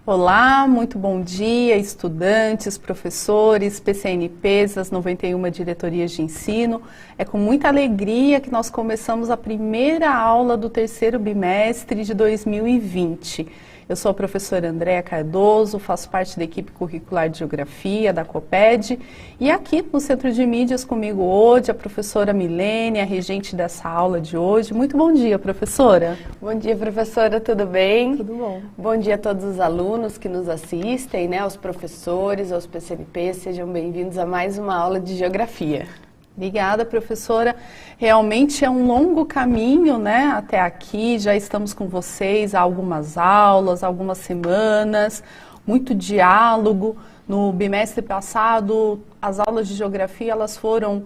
Olá, muito bom dia, estudantes, professores, PCNPs, das 91 diretorias de ensino. É com muita alegria que nós começamos a primeira aula do terceiro bimestre de 2020. Eu sou a professora Andréa Cardoso, faço parte da equipe curricular de Geografia da COPED e aqui no Centro de Mídias comigo hoje a professora Milene, a regente dessa aula de hoje. Muito bom dia, professora. Bom dia, professora, tudo bem? Tudo bom. Bom dia a todos os alunos que nos assistem, né, aos professores, aos PCNPs, sejam bem-vindos a mais uma aula de Geografia. Obrigada, professora. Realmente é um longo caminho, né, até aqui. Já estamos com vocês há algumas aulas, algumas semanas, muito diálogo. No bimestre passado, as aulas de geografia elas foram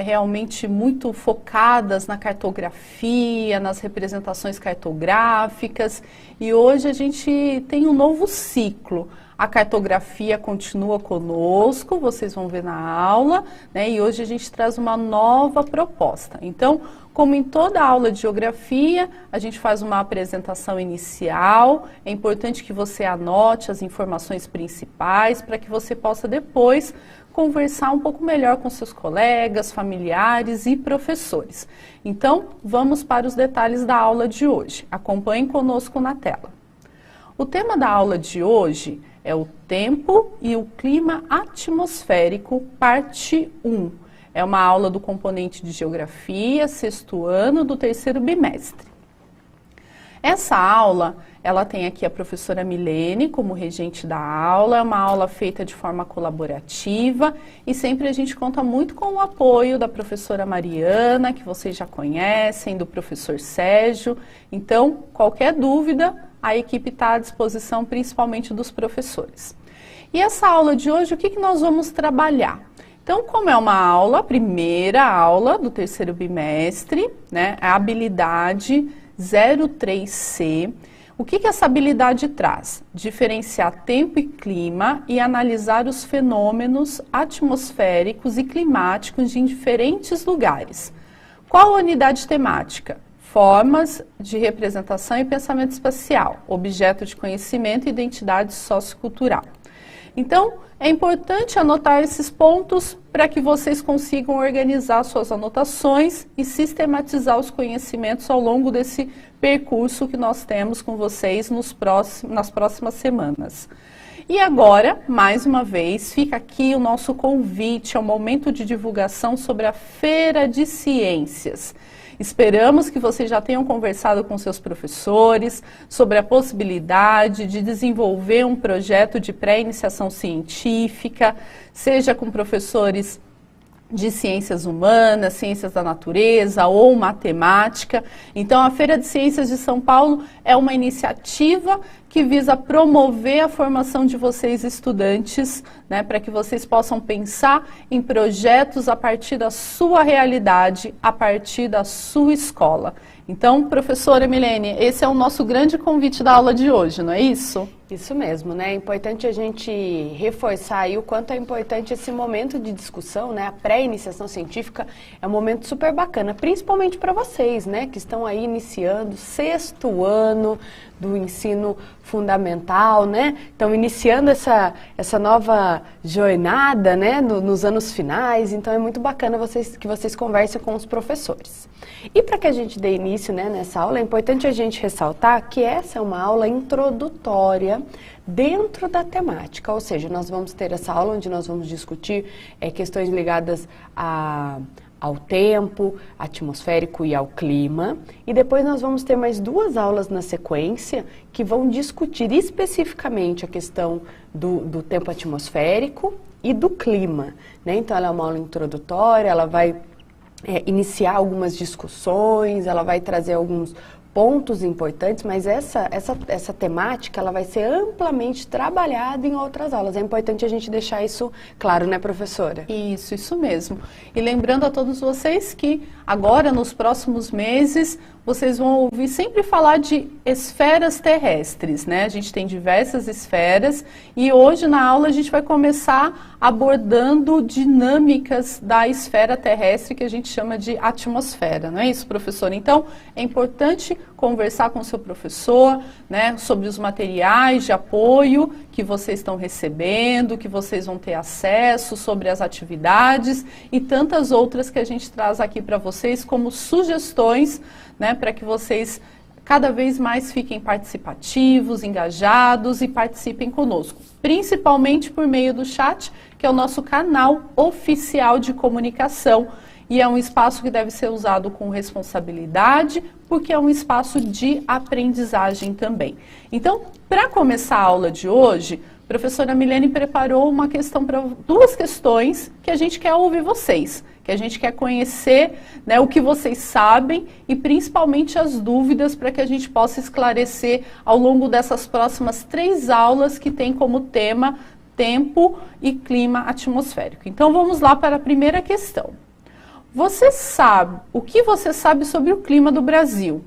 realmente muito focadas na cartografia, nas representações cartográficas. E hoje a gente tem um novo ciclo. A cartografia continua conosco, vocês vão ver na aula, né? E hoje a gente traz uma nova proposta. Então, como em toda aula de geografia, a gente faz uma apresentação inicial. É importante que você anote as informações principais para que você possa depois conversar um pouco melhor com seus colegas, familiares e professores. Então, vamos para os detalhes da aula de hoje. Acompanhem conosco na tela. O tema da aula de hoje é o tempo e o clima atmosférico, parte 1. É uma aula do componente de geografia, sexto ano do terceiro bimestre. Essa aula, ela tem aqui a professora Milene como regente da aula, é uma aula feita de forma colaborativa e sempre a gente conta muito com o apoio da professora Mariana, que vocês já conhecem, do professor Sérgio. Então, qualquer dúvida, a equipe está à disposição, principalmente dos professores. E essa aula de hoje, o que nós vamos trabalhar? Então, como é uma aula, a primeira aula do terceiro bimestre, né, a habilidade 03C, o que essa habilidade traz? Diferenciar tempo e clima e analisar os fenômenos atmosféricos e climáticos de diferentes lugares. Qual a unidade temática? Formas de representação e pensamento espacial, objeto de conhecimento e identidade sociocultural. Então, é importante anotar esses pontos para que vocês consigam organizar suas anotações e sistematizar os conhecimentos ao longo desse percurso que nós temos com vocês nas próximas semanas. E agora, mais uma vez, fica aqui o nosso convite ao momento de divulgação sobre a Feira de Ciências. Esperamos que vocês já tenham conversado com seus professores sobre a possibilidade de desenvolver um projeto de pré-iniciação científica, seja com professores de ciências humanas, ciências da natureza ou matemática. Então, a Feira de Ciências de São Paulo é uma iniciativa que visa promover a formação de vocês estudantes, né, para que vocês possam pensar em projetos a partir da sua realidade, a partir da sua escola. Então, professora Milene, esse é o nosso grande convite da aula de hoje, não é isso? Isso mesmo, né? É importante a gente reforçar aí o quanto é importante esse momento de discussão, né? A pré-iniciação científica é um momento super bacana, principalmente para vocês, né? Que estão aí iniciando sexto ano do ensino fundamental, né? Então, iniciando essa nova jornada, né? Nos anos finais. Então, é muito bacana que vocês conversem com os professores. E para que a gente dê início, né, nessa aula, é importante a gente ressaltar que essa é uma aula introdutória dentro da temática, ou seja, nós vamos ter essa aula onde nós vamos discutir questões ligadas ao tempo atmosférico e ao clima, e depois nós vamos ter mais duas aulas na sequência que vão discutir especificamente a questão do tempo atmosférico e do clima, né? Então ela é uma aula introdutória, ela vai iniciar algumas discussões, ela vai trazer alguns pontos importantes, mas essa temática ela vai ser amplamente trabalhada em outras aulas. É importante a gente deixar isso claro, né, professora? Isso mesmo. E lembrando a todos vocês que agora, nos próximos meses, vocês vão ouvir sempre falar de esferas terrestres, né? A gente tem diversas esferas e hoje na aula a gente vai começar abordando dinâmicas da esfera terrestre que a gente chama de atmosfera, não é isso, professor? Então, é importante conversar com o seu professor, né, sobre os materiais de apoio que vocês estão recebendo, que vocês vão ter acesso, sobre as atividades e tantas outras que a gente traz aqui para vocês como sugestões, né, para que vocês cada vez mais fiquem participativos, engajados e participem conosco, principalmente por meio do chat, que é o nosso canal oficial de comunicação. E é um espaço que deve ser usado com responsabilidade, porque é um espaço de aprendizagem também. Então, para começar a aula de hoje, a professora Milene preparou duas questões que a gente quer ouvir vocês, que a gente quer conhecer, né, o que vocês sabem e principalmente as dúvidas para que a gente possa esclarecer ao longo dessas próximas 3 aulas que tem como tema tempo e clima atmosférico. Então, vamos lá para a primeira questão. O que você sabe sobre o clima do Brasil?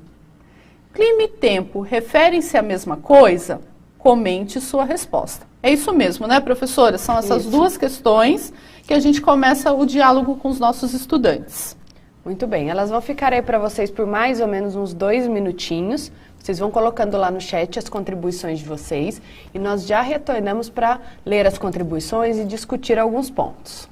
Clima e tempo referem-se à mesma coisa? Comente sua resposta. É isso mesmo, né, professora? São essas duas questões que a gente começa o diálogo com os nossos estudantes. Muito bem, elas vão ficar aí para vocês por mais ou menos uns 2 minutinhos. Vocês vão colocando lá no chat as contribuições de vocês e nós já retornamos para ler as contribuições e discutir alguns pontos.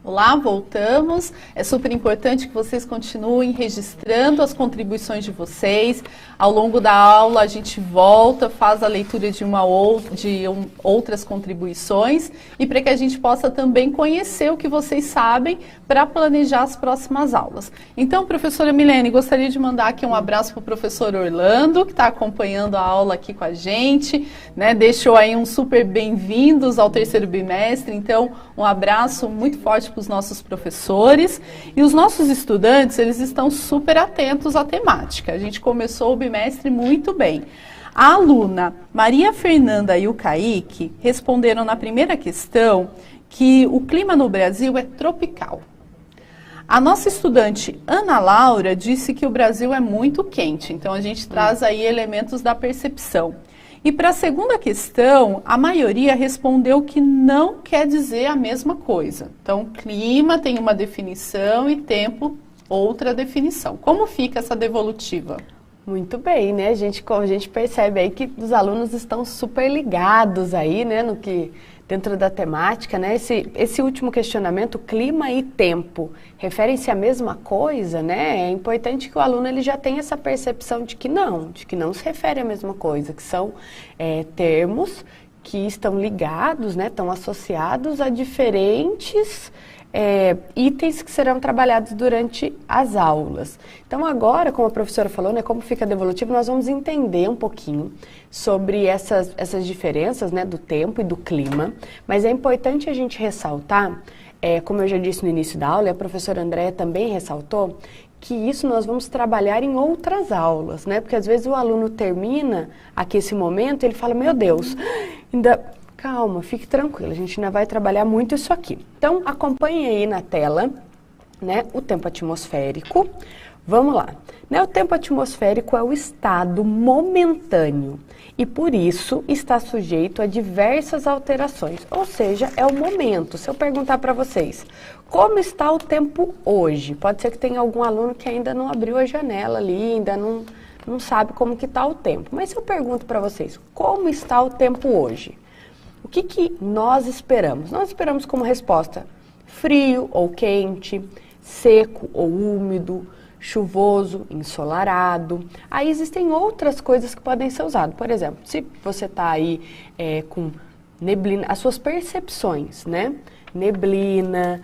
Olá, voltamos. É super importante que vocês continuem registrando as contribuições de vocês. Ao longo da aula a gente volta, faz a leitura de outras contribuições e para que a gente possa também conhecer o que vocês sabem para planejar as próximas aulas. Então, professora Milene, gostaria de mandar aqui um abraço para o professor Orlando, que está acompanhando a aula aqui com a gente, né? Deixou aí um super bem-vindos ao 3º bimestre, então um abraço muito forte para os nossos professores e os nossos estudantes, eles estão super atentos à temática. A gente começou o bimestre muito bem. A aluna Maria Fernanda e o Kaique responderam na primeira questão que o clima no Brasil é tropical. A nossa estudante Ana Laura disse que o Brasil é muito quente, então a gente traz aí elementos da percepção. E para a segunda questão, a maioria respondeu que não quer dizer a mesma coisa. Então, clima tem uma definição e tempo outra definição. Como fica essa devolutiva? Muito bem, né, gente? Como a gente percebe aí que os alunos estão super ligados aí, né, dentro da temática, né? Esse último questionamento, clima e tempo, referem-se à mesma coisa, né? É importante que o aluno ele já tenha essa percepção de que não se refere à mesma coisa, que são termos que estão ligados, né? Estão associados a diferentes itens que serão trabalhados durante as aulas. Então agora, como a professora falou, né, como fica devolutivo, nós vamos entender um pouquinho sobre essas diferenças, né, do tempo e do clima, mas é importante a gente ressaltar, como eu já disse no início da aula, e a professora Andréia também ressaltou, que isso nós vamos trabalhar em outras aulas, né, porque às vezes o aluno termina aqui esse momento e ele fala, meu Deus, ainda... Calma, fique tranquila, a gente ainda vai trabalhar muito isso aqui. Então, acompanhe aí na tela, né, o tempo atmosférico. Vamos lá. Né, o tempo atmosférico é o estado momentâneo e, por isso, está sujeito a diversas alterações. Ou seja, é o momento. Se eu perguntar para vocês, como está o tempo hoje? Pode ser que tenha algum aluno que ainda não abriu a janela ali, ainda não sabe como que está o tempo. Mas se eu pergunto para vocês, como está o tempo hoje? O que nós esperamos? Nós esperamos como resposta frio ou quente, seco ou úmido, chuvoso, ensolarado. Aí existem outras coisas que podem ser usadas. Por exemplo, se você está aí com neblina, as suas percepções, né? Neblina,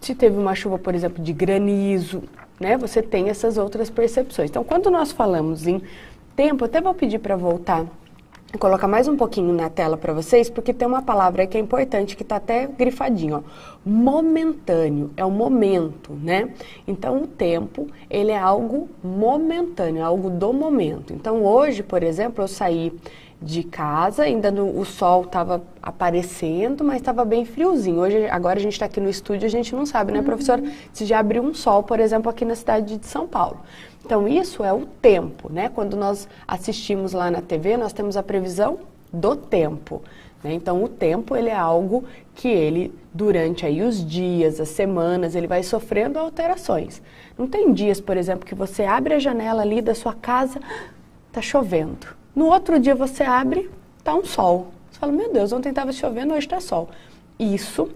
se teve uma chuva, por exemplo, de granizo, né? Você tem essas outras percepções. Então, quando nós falamos em tempo, até vou pedir para voltar. Vou colocar mais um pouquinho na tela para vocês, porque tem uma palavra aí que é importante, que está até grifadinho, ó. Momentâneo, é o momento, né? Então, o tempo, ele é algo momentâneo, é algo do momento. Então, hoje, por exemplo, eu saí de casa, ainda o sol estava aparecendo, mas estava bem friozinho. Agora a gente está aqui no estúdio, a gente não sabe, né, professora, se já abriu um sol, por exemplo, aqui na cidade de São Paulo. Então, isso é o tempo, né? Quando nós assistimos lá na TV, nós temos a previsão do tempo, né? Então, o tempo, ele é algo que ele, durante aí os dias, as semanas, ele vai sofrendo alterações. Não tem dias, por exemplo, que você abre a janela ali da sua casa, tá chovendo. No outro dia você abre, tá um sol. Você fala, meu Deus, ontem estava chovendo, hoje está sol. Isso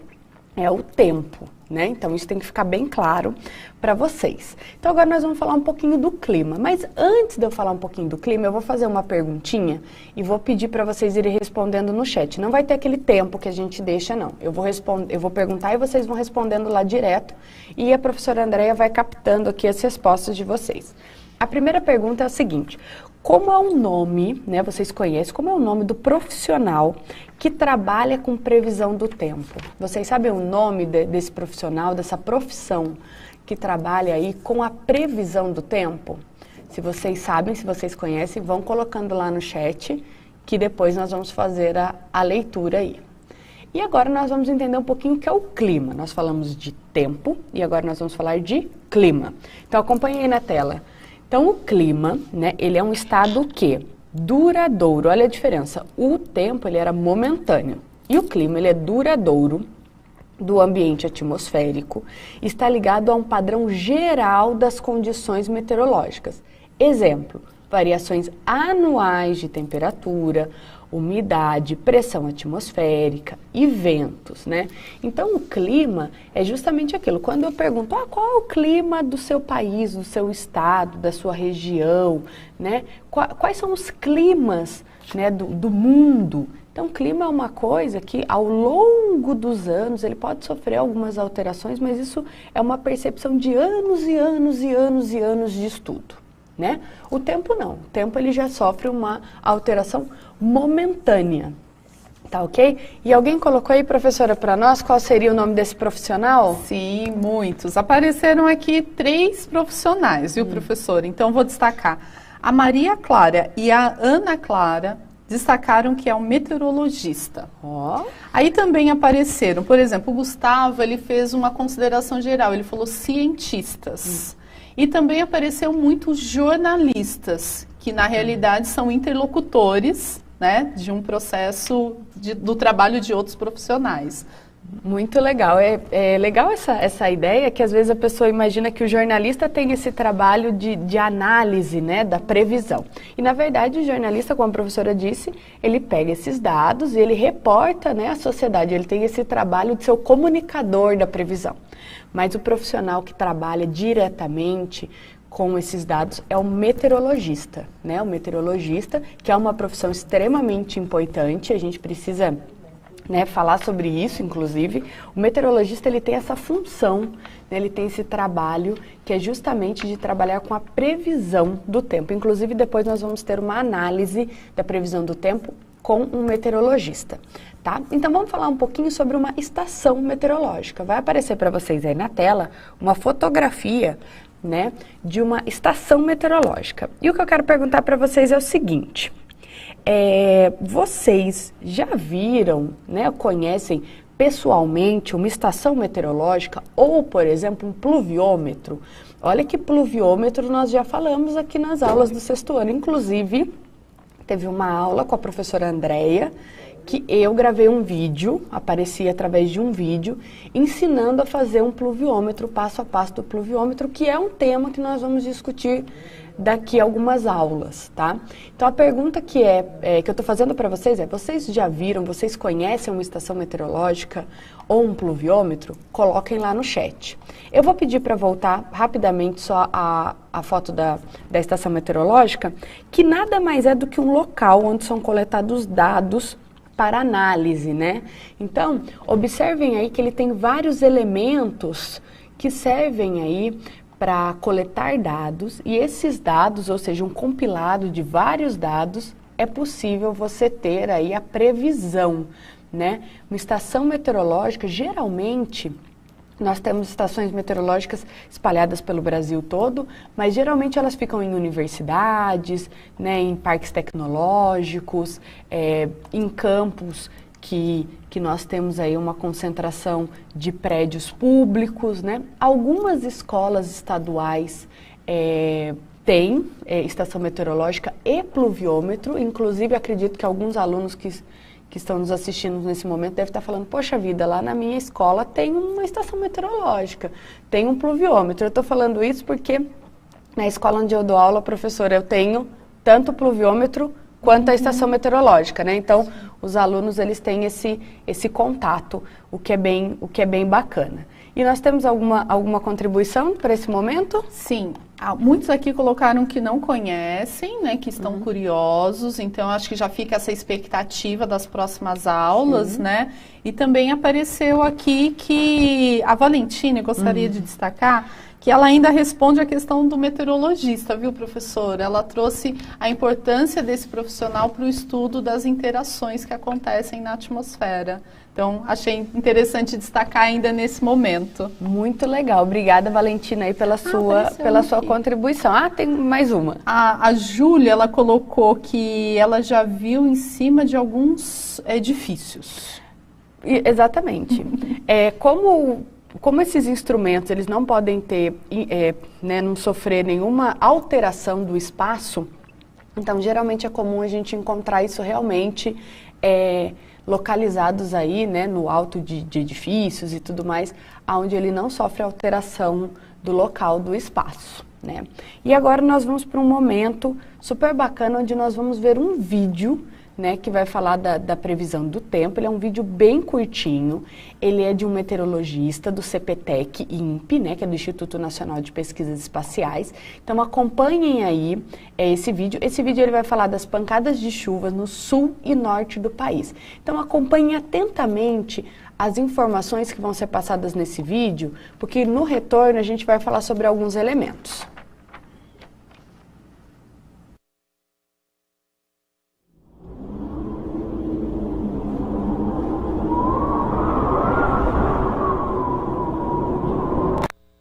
é o tempo, né? Então, isso tem que ficar bem claro para vocês. Então, agora nós vamos falar um pouquinho do clima. Mas antes de eu falar um pouquinho do clima, eu vou fazer uma perguntinha e vou pedir para vocês irem respondendo no chat. Não vai ter aquele tempo que a gente deixa, não. Eu vou perguntar e vocês vão respondendo lá direto. E a professora Andréia vai captando aqui as respostas de vocês. A primeira pergunta é a seguinte: como é o nome, né, vocês conhecem, como é o nome do profissional que trabalha com previsão do tempo? Vocês sabem o nome desse profissional, dessa profissão que trabalha aí com a previsão do tempo? Se vocês sabem, se vocês conhecem, vão colocando lá no chat, que depois nós vamos fazer a leitura aí. E agora nós vamos entender um pouquinho o que é o clima. Nós falamos de tempo e agora nós vamos falar de clima. Então acompanhe aí na tela. Então, o clima, né, ele é um estado que duradouro. Olha a diferença. O tempo, ele era momentâneo. E o clima, ele é duradouro do ambiente atmosférico. Está ligado a um padrão geral das condições meteorológicas. Exemplo, variações anuais de temperatura, umidade, pressão atmosférica e ventos, né? Então, o clima é justamente aquilo. Quando eu pergunto, qual é o clima do seu país, do seu estado, da sua região, né? Quais são os climas, né, do mundo? Então, o clima é uma coisa que, ao longo dos anos, ele pode sofrer algumas alterações, mas isso é uma percepção de anos e anos e anos e anos de estudo, né? O tempo não. O tempo, ele já sofre uma alteração momentânea, tá ok? E alguém colocou aí, professora, para nós, qual seria o nome desse profissional? Sim, muitos. Apareceram aqui 3 profissionais, viu, professora? Então, vou destacar. A Maria Clara e a Ana Clara destacaram que é um meteorologista. Aí também apareceram, por exemplo, o Gustavo, ele fez uma consideração geral, ele falou cientistas. E também apareceu muitos jornalistas, que na realidade são interlocutores, né, de um processo do trabalho de outros profissionais. Muito legal. É legal essa ideia que às vezes a pessoa imagina que o jornalista tem esse trabalho de análise, né, da previsão. E na verdade o jornalista, como a professora disse, ele pega esses dados e ele reporta, né, à sociedade. Ele tem esse trabalho de ser o comunicador da previsão. Mas o profissional que trabalha diretamente com esses dados é o meteorologista, né? O meteorologista, que é uma profissão extremamente importante, a gente precisa, né, falar sobre isso, inclusive. O meteorologista, ele tem essa função, né, ele tem esse trabalho que é justamente de trabalhar com a previsão do tempo. Inclusive, depois nós vamos ter uma análise da previsão do tempo com um meteorologista, tá? Então, vamos falar um pouquinho sobre uma estação meteorológica. Vai aparecer para vocês aí na tela uma fotografia, né, de uma estação meteorológica. E o que eu quero perguntar para vocês é o seguinte: vocês já viram, né, conhecem pessoalmente uma estação meteorológica ou, por exemplo, um pluviômetro? Olha que pluviômetro nós já falamos aqui nas aulas do sexto ano. Inclusive, teve uma aula com a professora Andréia, que eu gravei um vídeo, apareci através de um vídeo, ensinando a fazer um pluviômetro, passo a passo do pluviômetro, que é um tema que nós vamos discutir daqui a algumas aulas, tá? Então, a pergunta que eu estou fazendo para vocês vocês já viram, vocês conhecem uma estação meteorológica ou um pluviômetro? Coloquem lá no chat. Eu vou pedir para voltar rapidamente só a foto da estação meteorológica, que nada mais é do que um local onde são coletados dados para análise, né? Então, observem aí que ele tem vários elementos que servem aí para coletar dados, e esses dados, ou seja, um compilado de vários dados, é possível você ter aí a previsão, né? Uma estação meteorológica, geralmente, nós temos estações meteorológicas espalhadas pelo Brasil todo, mas geralmente elas ficam em universidades, né, em parques tecnológicos, em campos que nós temos aí uma concentração de prédios públicos, né? Algumas escolas estaduais têm estação meteorológica e pluviômetro, inclusive acredito que alguns alunos que estão nos assistindo nesse momento devem estar falando: poxa vida, lá na minha escola tem uma estação meteorológica, tem um pluviômetro. Eu estou falando isso porque na escola onde eu dou aula, professora, eu tenho tanto o pluviômetro quanto a estação meteorológica, né? Então, os alunos, eles têm esse contato, o que é bem bacana. E nós temos alguma contribuição para esse momento? Sim. Muitos aqui colocaram que não conhecem, né, que estão curiosos, então acho que já fica essa expectativa das próximas aulas, né? E também apareceu aqui que a Valentina, eu gostaria de destacar, que ela ainda responde a questão do meteorologista, viu, professora? Ela trouxe a importância desse profissional para o estudo das interações que acontecem na atmosfera. Então, achei interessante destacar ainda nesse momento. Muito legal. Obrigada, Valentina, aí pela sua contribuição. Tem mais uma. A Júlia, ela colocou que ela já viu em cima de alguns edifícios. Exatamente. Como esses instrumentos, eles não podem ter, né, não sofrer nenhuma alteração do espaço, então geralmente é comum a gente encontrar isso realmente localizados aí, né, no alto de edifícios e tudo mais, onde ele não sofre alteração do local, do espaço, né? E agora nós vamos para um momento super bacana, onde nós vamos ver um vídeo, né, que vai falar da previsão do tempo. Ele é um vídeo bem curtinho, ele é de um meteorologista do CPTEC-INPE, né, que é do Instituto Nacional de Pesquisas Espaciais. Então acompanhem aí esse vídeo. Esse vídeo ele vai falar das pancadas de chuva no sul e norte do país. Então acompanhem atentamente as informações que vão ser passadas nesse vídeo, porque no retorno a gente vai falar sobre alguns elementos.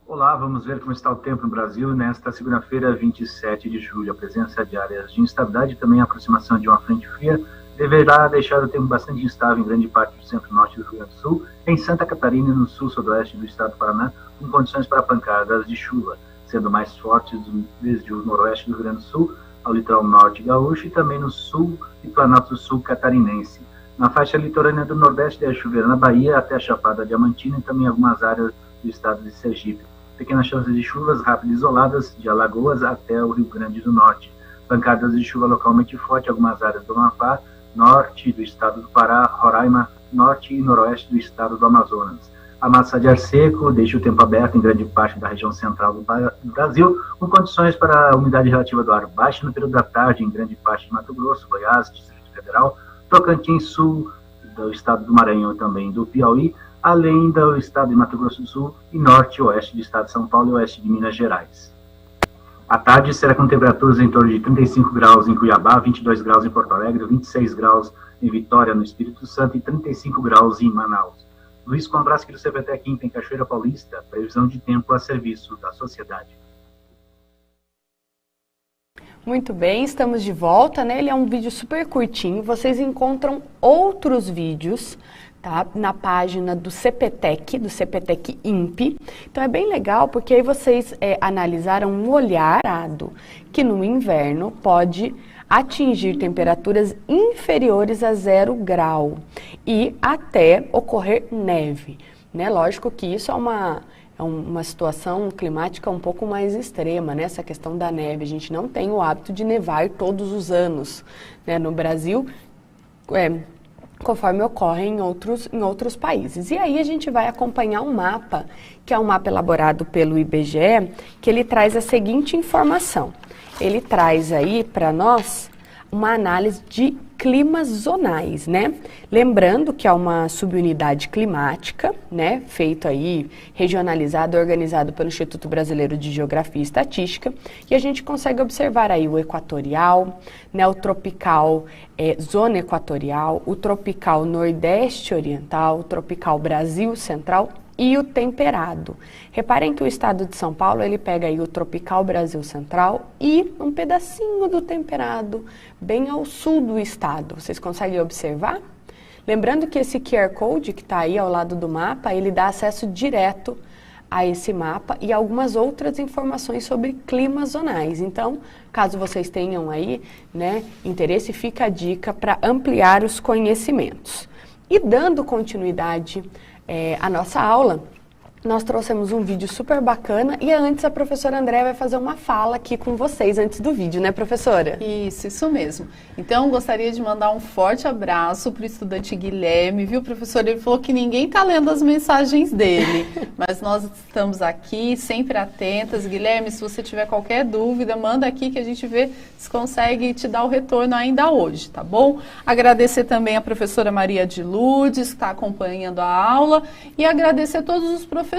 Olá, vamos ver como está o tempo no Brasil nesta segunda-feira, 27 de julho. A presença de áreas de instabilidade e também a aproximação de uma frente fria deverá deixar o tempo bastante instável em grande parte do centro-norte do Rio Grande do Sul, em Santa Catarina e no sul-sudoeste do estado do Paraná, com condições para pancadas de chuva, sendo mais fortes desde o noroeste do Rio Grande do Sul ao litoral norte gaúcho e também no sul e Planalto do Sul catarinense. Na faixa litorânea do Nordeste deve chover na Bahia até a Chapada Diamantina e também algumas áreas do estado de Sergipe. Pequenas chances de chuvas rápidas isoladas de Alagoas até o Rio Grande do Norte. Pancadas de chuva localmente forte em algumas áreas do Amapá, norte do estado do Pará, Roraima, norte e noroeste do estado do Amazonas. A massa de ar seco deixa o tempo aberto em grande parte da região central do Brasil, com condições para a umidade relativa do ar baixa no período da tarde em grande parte de Mato Grosso, Goiás, Distrito Federal, Tocantins, sul do estado do Maranhão e também do Piauí, além do estado de Mato Grosso do Sul e norte e oeste do estado de São Paulo e oeste de Minas Gerais. À tarde será com temperaturas em torno de 35 graus em Cuiabá, 22 graus em Porto Alegre, 26 graus em Vitória, no Espírito Santo, e 35 graus em Manaus. Luiz Kondraski do CPTEC em Cachoeira Paulista, previsão de tempo a serviço da sociedade. Muito bem, estamos de volta, né? Ele é um vídeo super curtinho, vocês encontram outros vídeos, tá? Na página do CPTEC INPE. Então é bem legal porque aí vocês analisaram um olharado que no inverno pode atingir temperaturas inferiores a 0 grau e até ocorrer neve, né? Lógico que isso é uma situação climática um pouco mais extrema, né? Essa questão da neve. A gente não tem o hábito de nevar todos os anos, né? No Brasil, conforme ocorre em outros países. E aí a gente vai acompanhar um mapa, que é um mapa elaborado pelo IBGE, que ele traz a seguinte informação. Ele traz aí para nós uma análise de climas zonais, né? Lembrando que é uma subunidade climática, né? Feito aí, regionalizado, organizado pelo Instituto Brasileiro de Geografia e Estatística, e a gente consegue observar aí o equatorial, né? O tropical, zona equatorial, o tropical nordeste oriental, o tropical Brasil central e o temperado. Reparem que o estado de São Paulo, ele pega aí o tropical Brasil Central e um pedacinho do temperado, bem ao sul do estado. Vocês conseguem observar? Lembrando que esse QR Code que está aí ao lado do mapa, ele dá acesso direto a esse mapa e algumas outras informações sobre climas zonais. Então, caso vocês tenham aí, né, interesse, fica a dica para ampliar os conhecimentos. E dando continuidade a nossa aula, nós trouxemos um vídeo super bacana e antes a professora Andréa vai fazer uma fala aqui com vocês antes do vídeo, né, professora? Isso mesmo. Então, gostaria de mandar um forte abraço para o estudante Guilherme, viu, professora? Ele falou que ninguém está lendo as mensagens dele, mas nós estamos aqui, sempre atentas. Guilherme, se você tiver qualquer dúvida, manda aqui que a gente vê se consegue te dar o retorno ainda hoje, tá bom? Agradecer também a professora Maria de Lourdes, que está acompanhando a aula, e agradecer a todos os professores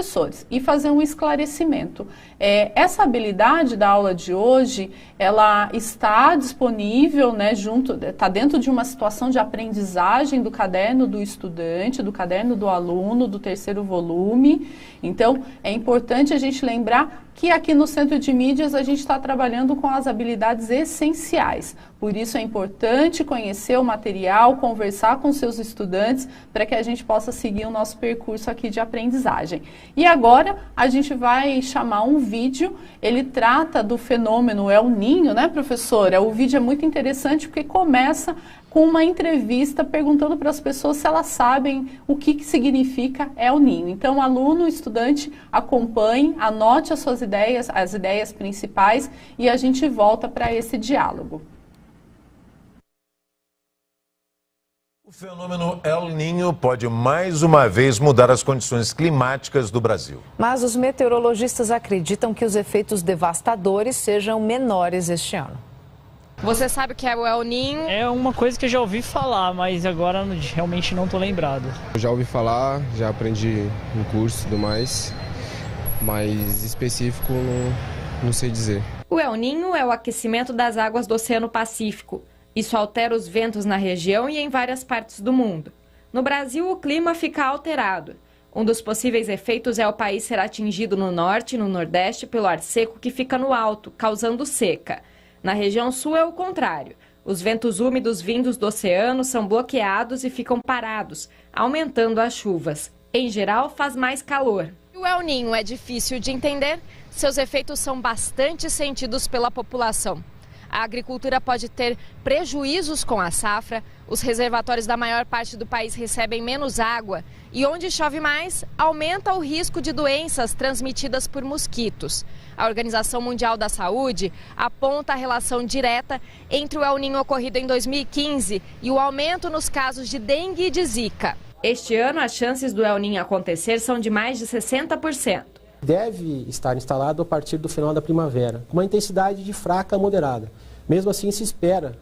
e fazer um esclarecimento. Essa habilidade da aula de hoje, ela está disponível, né, está dentro de uma situação de aprendizagem do caderno do estudante, do caderno do aluno, do 3º volume. Então, é importante a gente lembrar que aqui no Centro de Mídias a gente está trabalhando com as habilidades essenciais. Por isso é importante conhecer o material, conversar com seus estudantes, para que a gente possa seguir o nosso percurso aqui de aprendizagem. E agora a gente vai chamar um vídeo, ele trata do fenômeno El Niño, né, professora? O vídeo é muito interessante porque começa com uma entrevista perguntando para as pessoas se elas sabem o que significa El Niño. Então, aluno, estudante, acompanhe, anote as suas ideias, as ideias principais, e a gente volta para esse diálogo. O fenômeno El Niño pode mais uma vez mudar as condições climáticas do Brasil. Mas os meteorologistas acreditam que os efeitos devastadores sejam menores este ano. Você sabe o que é o El Niño? É uma coisa que eu já ouvi falar, mas agora realmente não estou lembrado. Eu já ouvi falar, já aprendi no curso e tudo mais, mas específico não sei dizer. O El Niño é o aquecimento das águas do Oceano Pacífico. Isso altera os ventos na região e em várias partes do mundo. No Brasil, o clima fica alterado. Um dos possíveis efeitos é o país ser atingido no norte e no nordeste pelo ar seco que fica no alto, causando seca. Na região sul é o contrário. Os ventos úmidos vindos do oceano são bloqueados e ficam parados, aumentando as chuvas. Em geral, faz mais calor. O El Niño é difícil de entender, seus efeitos são bastante sentidos pela população. A agricultura pode ter prejuízos com a safra, os reservatórios da maior parte do país recebem menos água e onde chove mais, aumenta o risco de doenças transmitidas por mosquitos. A Organização Mundial da Saúde aponta a relação direta entre o El Niño ocorrido em 2015 e o aumento nos casos de dengue e de zika. Este ano, as chances do El Niño acontecer são de mais de 60%. Deve estar instalado a partir do final da primavera, com uma intensidade de fraca a moderada. Mesmo assim, se espera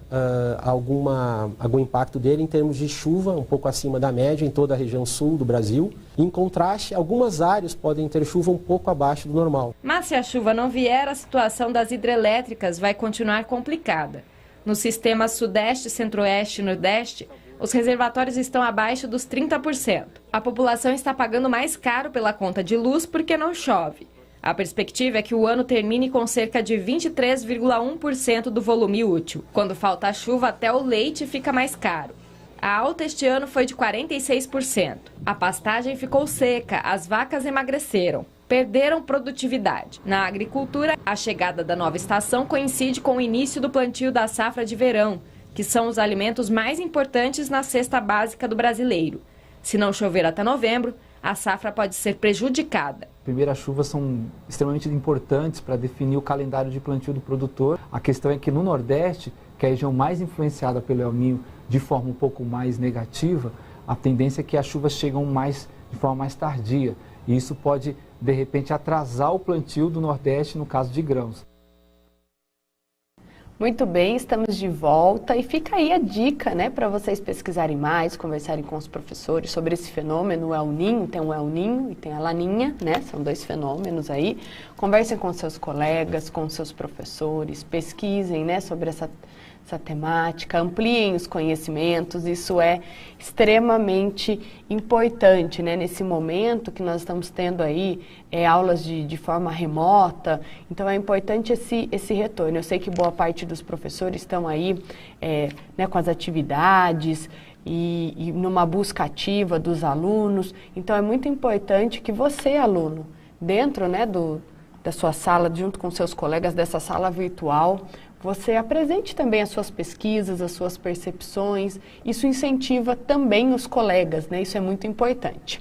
algum impacto dele em termos de chuva, um pouco acima da média em toda a região sul do Brasil. Em contraste, algumas áreas podem ter chuva um pouco abaixo do normal. Mas se a chuva não vier, a situação das hidrelétricas vai continuar complicada. Nos sistemas Sudeste, Centro-Oeste e Nordeste, os reservatórios estão abaixo dos 30%. A população está pagando mais caro pela conta de luz porque não chove. A perspectiva é que o ano termine com cerca de 23,1% do volume útil. Quando falta chuva, até o leite fica mais caro. A alta este ano foi de 46%. A pastagem ficou seca, as vacas emagreceram, perderam produtividade. Na agricultura, a chegada da nova estação coincide com o início do plantio da safra de verão, que são os alimentos mais importantes na cesta básica do brasileiro. Se não chover até novembro, a safra pode ser prejudicada. Primeiras chuvas são extremamente importantes para definir o calendário de plantio do produtor. A questão é que no Nordeste, que é a região mais influenciada pelo El Niño de forma um pouco mais negativa, a tendência é que as chuvas chegam de forma mais tardia. E isso pode, de repente, atrasar o plantio do Nordeste no caso de grãos. Muito bem, estamos de volta e fica aí a dica, né, para vocês pesquisarem mais, conversarem com os professores sobre esse fenômeno, o El Niño. Tem o El Niño e tem a Laninha, né, são dois fenômenos aí. Conversem com seus colegas, com seus professores, pesquisem, né, sobre essa temática, ampliem os conhecimentos, isso é extremamente importante, né? Nesse momento que nós estamos tendo aí aulas de forma remota, então é importante esse retorno. Eu sei que boa parte dos professores estão aí né, com as atividades e numa busca ativa dos alunos, então é muito importante que você, aluno, dentro, né, da sua sala, junto com seus colegas dessa sala virtual, você apresente também as suas pesquisas, as suas percepções. Isso incentiva também os colegas, né? Isso é muito importante.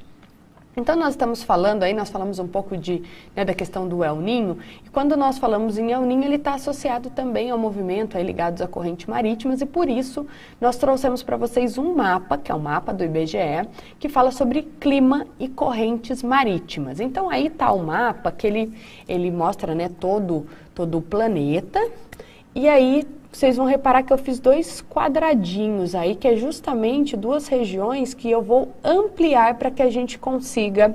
Então, nós estamos falando aí, nós falamos um pouco né, da questão do El Niño, e quando nós falamos em El Niño, ele está associado também ao movimento aí ligados a correntes marítimas, e por isso nós trouxemos para vocês um mapa, que é o mapa do IBGE, que fala sobre clima e correntes marítimas. Então, aí está o mapa que ele mostra, né, todo o planeta. E aí, vocês vão reparar que eu fiz dois quadradinhos aí, que é justamente duas regiões que eu vou ampliar para que a gente consiga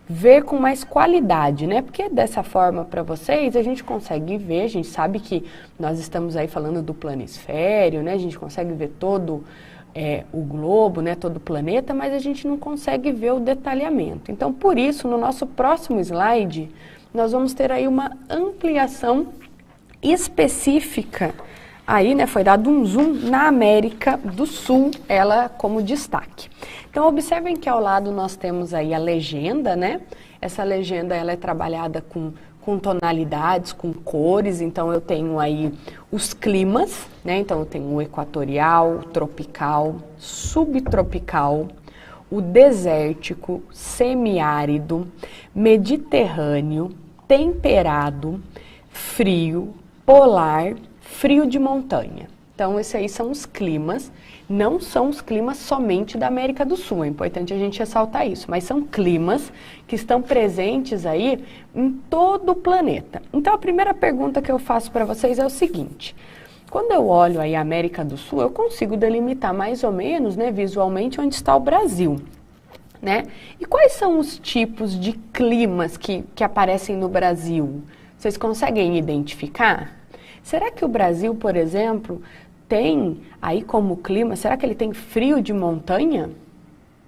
ver com mais qualidade, né? Porque dessa forma, para vocês, a gente consegue ver, a gente sabe que nós estamos aí falando do planisfério, né? A gente consegue ver todo o globo, né? Todo o planeta, mas a gente não consegue ver o detalhamento. Então, por isso, no nosso próximo slide, nós vamos ter aí uma ampliação específica, aí, né, foi dado um zoom na América do Sul, ela como destaque. Então, observem que ao lado nós temos aí a legenda, né? Essa legenda, ela é trabalhada com tonalidades, com cores, então eu tenho aí os climas, né? Então, eu tenho o equatorial, tropical, subtropical, o desértico, semiárido, mediterrâneo, temperado, frio, polar, frio de montanha. Então, esses aí são os climas, não são os climas somente da América do Sul, é importante a gente ressaltar isso, mas são climas que estão presentes aí em todo o planeta. Então, a primeira pergunta que eu faço para vocês é o seguinte: quando eu olho aí a América do Sul, eu consigo delimitar mais ou menos, né, visualmente, onde está o Brasil, né? E quais são os tipos de climas que aparecem no Brasil? Vocês conseguem identificar? Será que o Brasil, por exemplo, tem aí como clima, será que ele tem frio de montanha?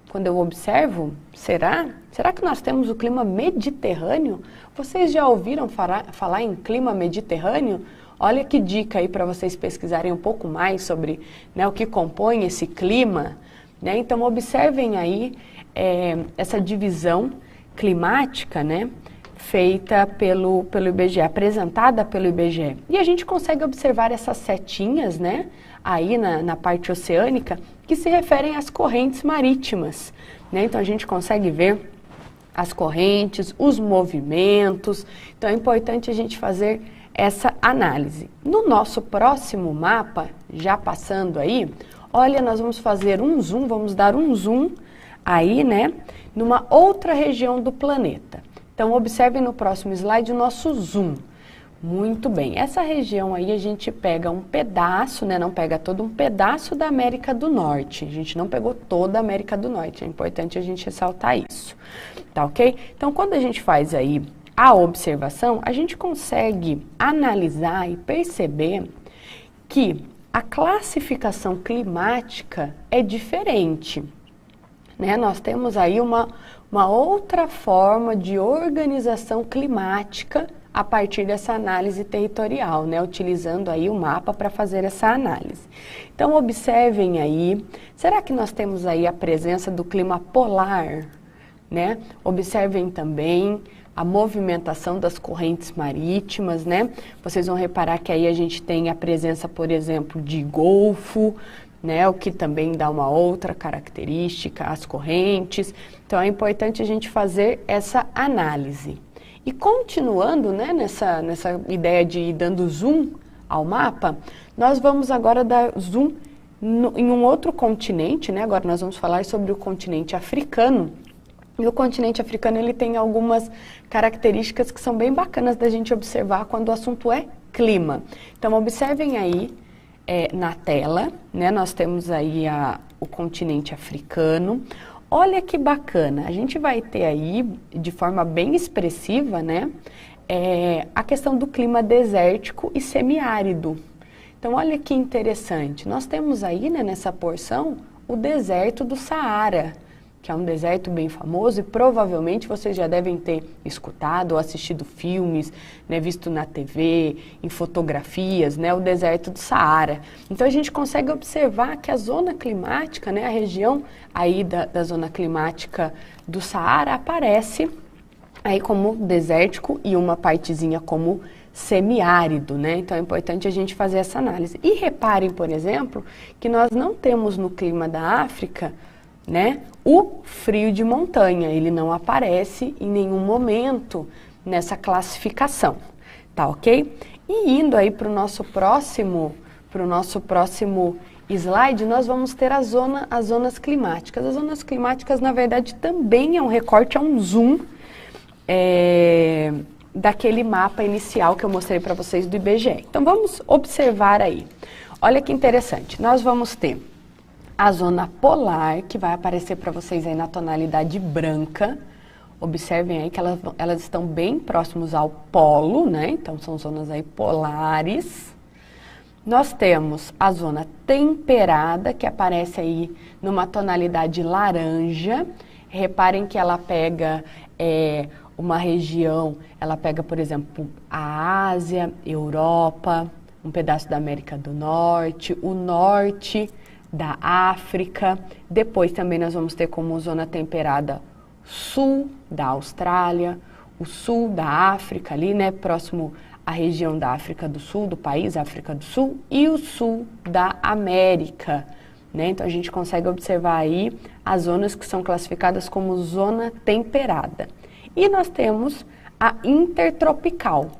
Quando eu observo, será? Será que nós temos o clima mediterrâneo? Vocês já ouviram falar em clima mediterrâneo? Olha que dica aí para vocês pesquisarem um pouco mais sobre, né, o que compõe esse clima, né? Então, observem aí essa divisão climática, né? feita pelo IBGE, apresentada pelo IBGE. E a gente consegue observar essas setinhas, né, aí na parte oceânica, que se referem às correntes marítimas, né? Então a gente consegue ver as correntes, os movimentos. Então é importante a gente fazer essa análise. No nosso próximo mapa, já passando aí, olha, nós vamos fazer um zoom, vamos dar um zoom aí, né, numa outra região do planeta. Então observem no próximo slide o nosso zoom. Muito bem, essa região aí a gente pega um pedaço, né, não pega todo, um pedaço da América do Norte. A gente não pegou toda a América do Norte, é importante a gente ressaltar isso, tá ok? Então quando a gente faz aí a observação, a gente consegue analisar e perceber que a classificação climática é diferente, né? Nós temos aí uma outra forma de organização climática a partir dessa análise territorial, né? Utilizando aí o mapa para fazer essa análise. Então, observem aí, será que nós temos aí a presença do clima polar, né? Observem também a movimentação das correntes marítimas, né? Vocês vão reparar que aí a gente tem a presença, por exemplo, de golfo, né? O que também dá uma outra característica às correntes. Então, é importante a gente fazer essa análise. E continuando, né, nessa ideia de ir dando zoom ao mapa, nós vamos agora dar zoom em um outro continente, né? Agora nós vamos falar sobre o continente africano. E o continente africano, ele tem algumas características que são bem bacanas da gente observar quando o assunto é clima. Então, observem aí na tela, né? Nós temos aí o continente africano. Olha que bacana, a gente vai ter aí, de forma bem expressiva, né, a questão do clima desértico e semiárido. Então, olha que interessante, nós temos aí, né, nessa porção, o deserto do Saara, que é um deserto bem famoso e provavelmente vocês já devem ter escutado ou assistido filmes, né, visto na TV, em fotografias, né, o deserto do Saara. Então a gente consegue observar que a zona climática, né, a região aí da zona climática do Saara aparece aí como desértico e uma partezinha como semiárido, né? Então é importante a gente fazer essa análise. E reparem, por exemplo, que nós não temos no clima da África, né, o frio de montanha, ele não aparece em nenhum momento nessa classificação, tá ok? E indo aí para o nosso próximo slide, nós vamos ter as zonas climáticas. As zonas climáticas, na verdade, também é um recorte, é um zoom daquele mapa inicial que eu mostrei para vocês do IBGE. Então vamos observar aí. Olha que interessante, nós vamos ter a zona polar, que vai aparecer para vocês aí na tonalidade branca. Observem aí que elas estão bem próximos ao polo, né? Então, são zonas aí polares. Nós temos a zona temperada, que aparece aí numa tonalidade laranja. Reparem que ela pega uma região, ela pega, por exemplo, a Ásia, Europa, um pedaço da América do Norte, o norte da África. Depois também nós vamos ter como zona temperada sul da Austrália, o sul da África ali, né, próximo à região da África do Sul, do país África do Sul, e o sul da América, né? Então a gente consegue observar aí as zonas que são classificadas como zona temperada. E nós temos a intertropical.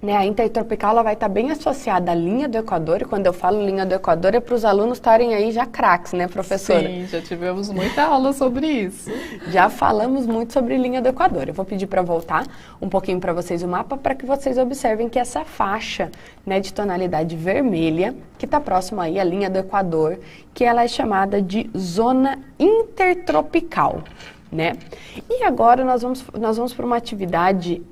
Né, a intertropical ela vai estar bem associada à linha do Equador, e quando eu falo linha do Equador é para os alunos estarem aí já craques, né, professora? Sim, já tivemos muita aula sobre isso. Já falamos muito sobre linha do Equador. Eu vou pedir para voltar um pouquinho para vocês o mapa, para que vocês observem que essa faixa, né, de tonalidade vermelha, que está próxima aí à linha do Equador, que ela é chamada de zona intertropical. Né? E agora nós vamos para uma atividade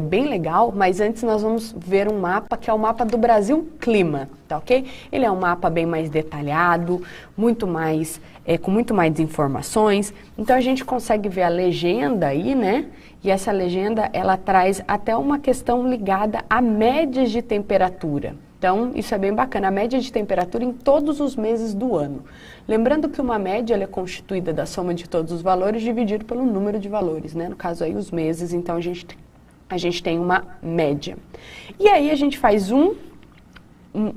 bem legal, mas antes nós vamos ver um mapa que é o mapa do Brasil Clima, tá ok? Ele é um mapa bem mais detalhado, muito mais, com muito mais informações, então a gente consegue ver a legenda aí, né? E essa legenda, ela traz até uma questão ligada a médias de temperatura. Então, isso é bem bacana, a média de temperatura em todos os meses do ano. Lembrando que uma média ela é constituída da soma de todos os valores dividido pelo número de valores, né? No caso aí, os meses, então a gente a gente tem uma média. E aí a gente faz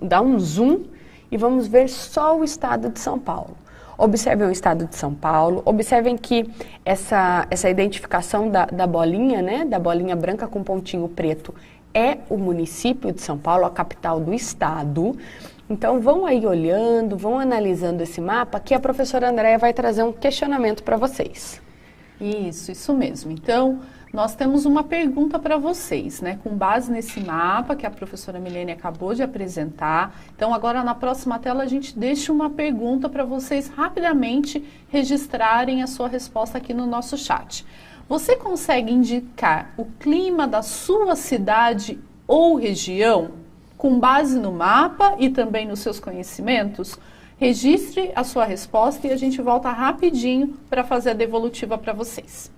dá um zoom e vamos ver só o estado de São Paulo. Observem o estado de São Paulo, observem que essa identificação da bolinha, né, da bolinha branca com pontinho preto, é o município de São Paulo, a capital do estado. Então vão aí olhando, vão analisando esse mapa, que a professora Andréia vai trazer um questionamento para vocês. Isso mesmo. Então, nós temos uma pergunta para vocês, né? Com base nesse mapa que a professora Milene acabou de apresentar. Então, agora na próxima tela a gente deixa uma pergunta para vocês rapidamente registrarem a sua resposta aqui no nosso chat. Você consegue indicar o clima da sua cidade ou região com base no mapa e também nos seus conhecimentos? Registre a sua resposta e a gente volta rapidinho para fazer a devolutiva para vocês.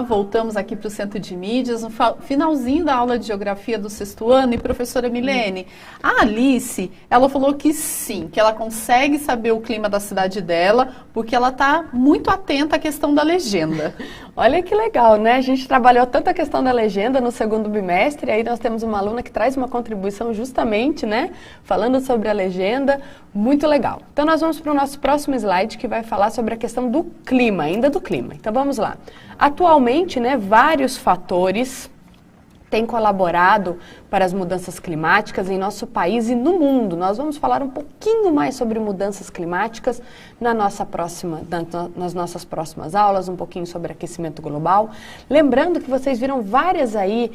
Voltamos aqui para o Centro de Mídias, no finalzinho da aula de Geografia do 6º ano. E professora Milene, a Alice, ela falou que sim, que ela consegue saber o clima da cidade dela, porque ela está muito atenta à questão da legenda. Olha que legal, né? A gente trabalhou tanto a questão da legenda no 2º bimestre, aí nós temos uma aluna que traz uma contribuição justamente, né? Falando sobre a legenda, muito legal. Então nós vamos para o nosso próximo slide, que vai falar sobre a questão do clima, ainda do clima. Então vamos lá. Atualmente, né, vários fatores têm colaborado para as mudanças climáticas em nosso país e no mundo. Nós vamos falar um pouquinho mais sobre mudanças climáticas nas nossas próximas aulas, um pouquinho sobre aquecimento global. Lembrando que vocês viram várias aí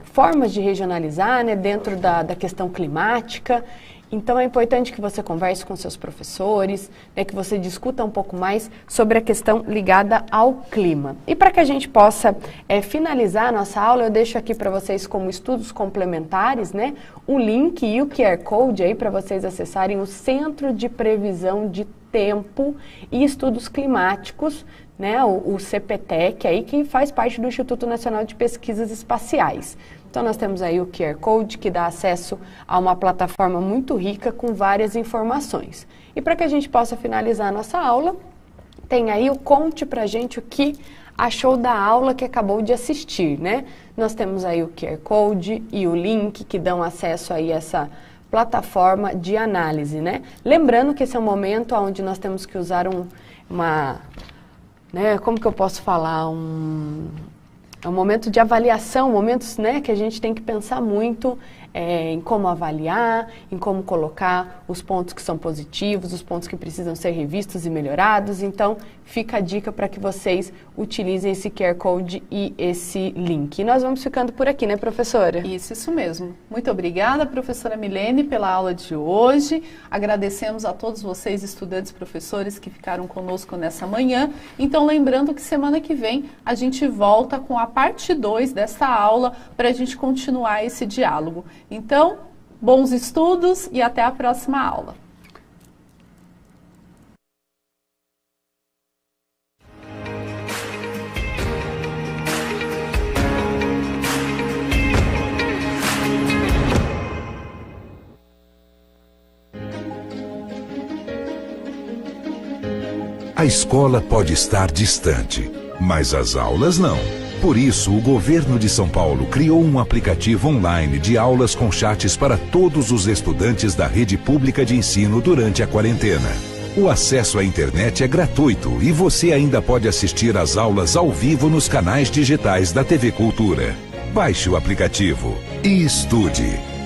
formas de regionalizar, né, dentro da questão climática. Então é importante que você converse com seus professores, né, que você discuta um pouco mais sobre a questão ligada ao clima. E para que a gente possa finalizar a nossa aula, eu deixo aqui para vocês como estudos complementares, né, o link e o QR Code aí para vocês acessarem o Centro de Previsão de Tempo e Estudos Climáticos, né, o CPTEC, aí, que faz parte do Instituto Nacional de Pesquisas Espaciais. Então nós temos aí o QR Code, que dá acesso a uma plataforma muito rica com várias informações. E para que a gente possa finalizar a nossa aula, tem aí o conte pra gente o que achou da aula que acabou de assistir, né? Nós temos aí o QR Code e o link que dão acesso aí a essa plataforma de análise, né? Lembrando que esse é um momento onde nós temos que usar como que eu posso falar, é um momento de avaliação, momentos, né, que a gente tem que pensar muito em como avaliar, em como colocar os pontos que são positivos, os pontos que precisam ser revistos e melhorados. Então, fica a dica para que vocês utilizem esse QR Code e esse link. E nós vamos ficando por aqui, né, professora? Isso mesmo. Muito obrigada, professora Milene, pela aula de hoje. Agradecemos a todos vocês, estudantes, professores, que ficaram conosco nessa manhã. Então, lembrando que semana que vem a gente volta com a parte 2 dessa aula para a gente continuar esse diálogo. Então, bons estudos e até a próxima aula. A escola pode estar distante, mas as aulas não. Por isso, o governo de São Paulo criou um aplicativo online de aulas com chats para todos os estudantes da rede pública de ensino durante a quarentena. O acesso à internet é gratuito e você ainda pode assistir às aulas ao vivo nos canais digitais da TV Cultura. Baixe o aplicativo e estude.